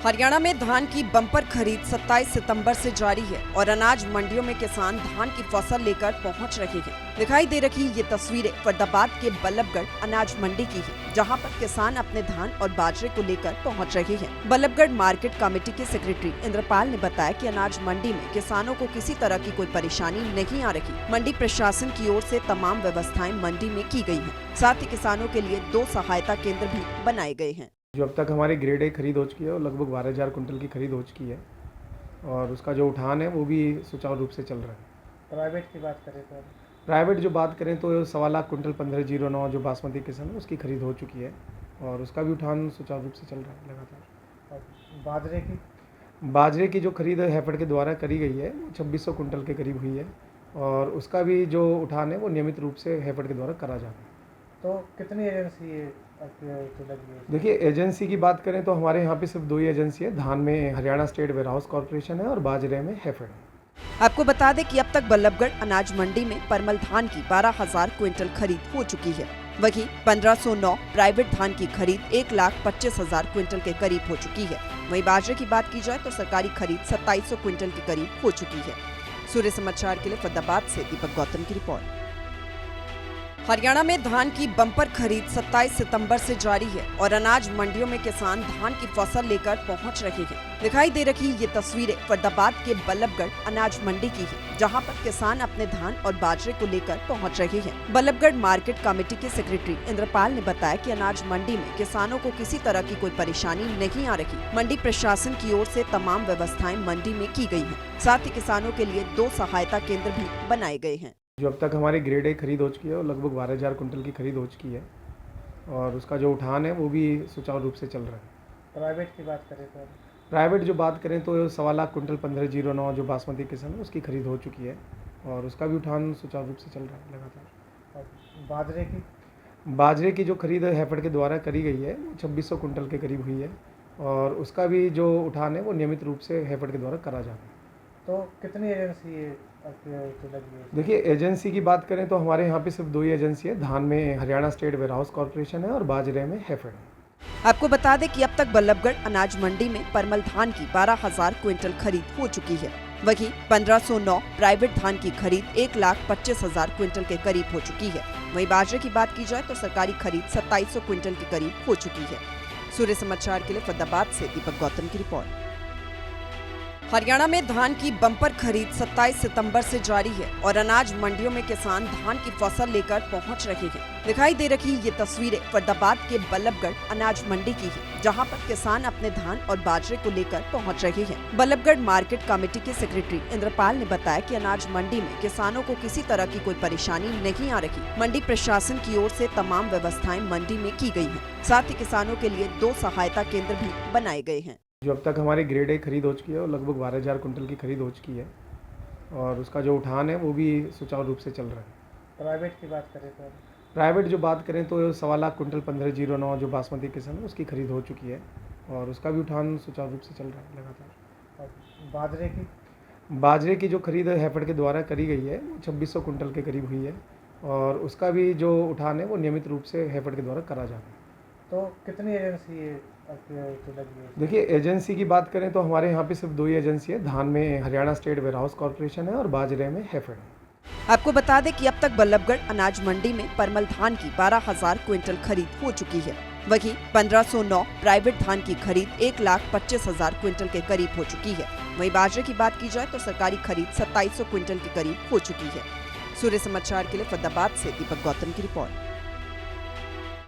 हरियाणा में धान की बम्पर खरीद 27 सितंबर से जारी है और अनाज मंडियों में किसान धान की फसल लेकर पहुंच रहे हैं। दिखाई दे रही ये तस्वीरें फरीदाबाद के बल्लभगढ़ अनाज मंडी की है, जहां पर किसान अपने धान और बाजरे को लेकर पहुंच रहे हैं। बल्लभगढ़ मार्केट कमेटी के सेक्रेटरी इंद्रपाल ने बताया कि अनाज मंडी में किसानों को किसी तरह की कोई परेशानी नहीं आ रही। मंडी प्रशासन की ओर से तमाम व्यवस्थाएं मंडी में की गई है। साथ ही किसानों के लिए 2 सहायता केंद्र भी बनाए गए हैं। जो अब तक हमारी ग्रेड ए खरीद हो चुकी है वो लगभग 12,000 कुंटल की खरीद हो चुकी है और उसका जो उठान है वो भी सुचारू रूप से चल रहा है। प्राइवेट की बात करें तो प्राइवेट जो बात करें तो 1.25 लाख कुंटल 1509 जो बासमती किस्म है उसकी खरीद हो चुकी है और उसका भी उठान सुचारू रूप से चल रहा है लगातार। और बाजरे की जो खरीद हैफेड के द्वारा करी गई है वो 2600 कुंटल के करीब हुई है और उसका भी जो उठान है वो नियमित रूप से हैफेड के द्वारा करा जा रहा है। तो कितनी एजेंसी आपकी लगी है? देखिए, एजेंसी की बात करें तो हमारे यहाँ पे सिर्फ 2 ही एजेंसी है। धान में हरियाणा स्टेट वेयरहाउस कॉर्पोरेशन है और बाजरे में हैफेड है। आपको बता दें कि अब तक बल्लभगढ़ अनाज मंडी में परमल धान की 12,000 क्विंटल खरीद हो चुकी है। वहीं 1509 प्राइवेट धान की खरीद 1,25,000 क्विंटल के करीब हो चुकी है। वहीं बाजरे की बात की जाए तो सरकारी खरीद 2700 क्विंटल के करीब हो चुकी है। सूर्य समाचार के लिए फरीदाबाद से दीपक गौतम की रिपोर्ट। हरियाणा में धान की बम्पर खरीद 27 सितंबर से जारी है और अनाज मंडियों में किसान धान की फसल लेकर पहुंच रहे हैं। दिखाई दे रही ये तस्वीरें फरीदाबाद के बल्लभगढ़ अनाज मंडी की है, जहां पर किसान अपने धान और बाजरे को लेकर पहुंच रहे हैं। बल्लभगढ़ मार्केट कमेटी के सेक्रेटरी इंद्रपाल ने बताया कि अनाज मंडी में किसानों को किसी तरह की कोई परेशानी नहीं आ रही। मंडी प्रशासन की ओर से तमाम व्यवस्थाएं मंडी में की गई है। साथ ही किसानों के लिए 2 सहायता केंद्र भी बनाए गए हैं। जो अब तक हमारी ग्रेड ए खरीद हो चुकी है वो लगभग 12,000 कुंटल की खरीद हो चुकी है और उसका जो उठान है वो भी सुचारू रूप से चल रहा है। प्राइवेट की बात करें तो प्राइवेट जो बात करें तो 1.25 लाख कुंटल 1509 जो बासमती किस्म है उसकी खरीद हो चुकी है और उसका भी उठान सुचारू रूप से चल रहा है लगातार। और बाजरे की जो खरीद हैफेड के द्वारा करी गई है वो 2600 कुंटल के करीब हुई है और उसका भी जो उठान है वो नियमित रूप से हैफेड के द्वारा करा जा रहा है। तो कितनी एजेंसी आपकी लगी है? देखिए, एजेंसी की बात करें तो हमारे यहाँ पे सिर्फ 2 ही एजेंसी है। धान में हरियाणा स्टेट वेयरहाउस कॉर्पोरेशन है और बाजरे में हैफेड है। आपको बता दें कि अब तक बल्लभगढ़ अनाज मंडी में परमल धान की 12,000 क्विंटल खरीद हो चुकी है। वहीं 1509 प्राइवेट धान की खरीद 1,25,000 क्विंटल के करीब हो चुकी है। वहीं बाजरे की बात की जाए तो सरकारी खरीद 2700 क्विंटल के करीब हो चुकी है। सूर्य समाचार के लिए फरीदाबाद से दीपक गौतम की रिपोर्ट। हरियाणा में धान की बम्पर खरीद 27 सितंबर से जारी है और अनाज मंडियों में किसान धान की फसल लेकर पहुंच रहे हैं। दिखाई दे रही ये तस्वीरें फरीदाबाद के बल्लभगढ़ अनाज मंडी की है, जहां पर किसान अपने धान और बाजरे को लेकर पहुंच रहे हैं। बल्लभगढ़ मार्केट कमेटी के सेक्रेटरी इंद्रपाल ने बताया कि अनाज मंडी में किसानों को किसी तरह की कोई परेशानी नहीं आ रही। मंडी प्रशासन की ओर से तमाम व्यवस्थाएं मंडी में की गई है। साथ ही किसानों के लिए 2 सहायता केंद्र भी बनाए गए हैं। जो अब तक हमारी ग्रेड ए खरीद हो चुकी है वो लगभग 12,000 कुंटल की खरीद हो चुकी है और उसका जो उठान है वो भी सुचारू रूप से चल रहा है। प्राइवेट की बात करें तो प्राइवेट जो बात करें तो 1.25 लाख कुंटल 1509 जो बासमती किस्म है उसकी खरीद हो चुकी है और उसका भी उठान सुचारू रूप से चल रहा है लगातार। और बाजरे की जो खरीद हैफेड के द्वारा करी गई है वो 2600 कुंटल के करीब हुई है और उसका भी जो उठान है वो नियमित रूप से हैफेड के द्वारा करा जा रहा है। तो कितनी एजेंसी आपकी लगी है? देखिए, एजेंसी की बात करें तो हमारे यहाँ पे सिर्फ 2 ही एजेंसी है। धान में हरियाणा स्टेट वेयरहाउस कॉर्पोरेशन है और बाजरे में हैफेड है। आपको बता दें कि अब तक बल्लभगढ़ अनाज मंडी में परमल धान की 12,000 क्विंटल खरीद हो चुकी है। वहीं 1509 प्राइवेट धान की खरीद 1,25,000 क्विंटल के करीब हो चुकी है। वहीं बाजरे की बात की जाए तो सरकारी खरीद 2700 क्विंटल के करीब हो चुकी है। सूर्य समाचार के लिए फरीदाबाद से दीपक गौतम की रिपोर्ट।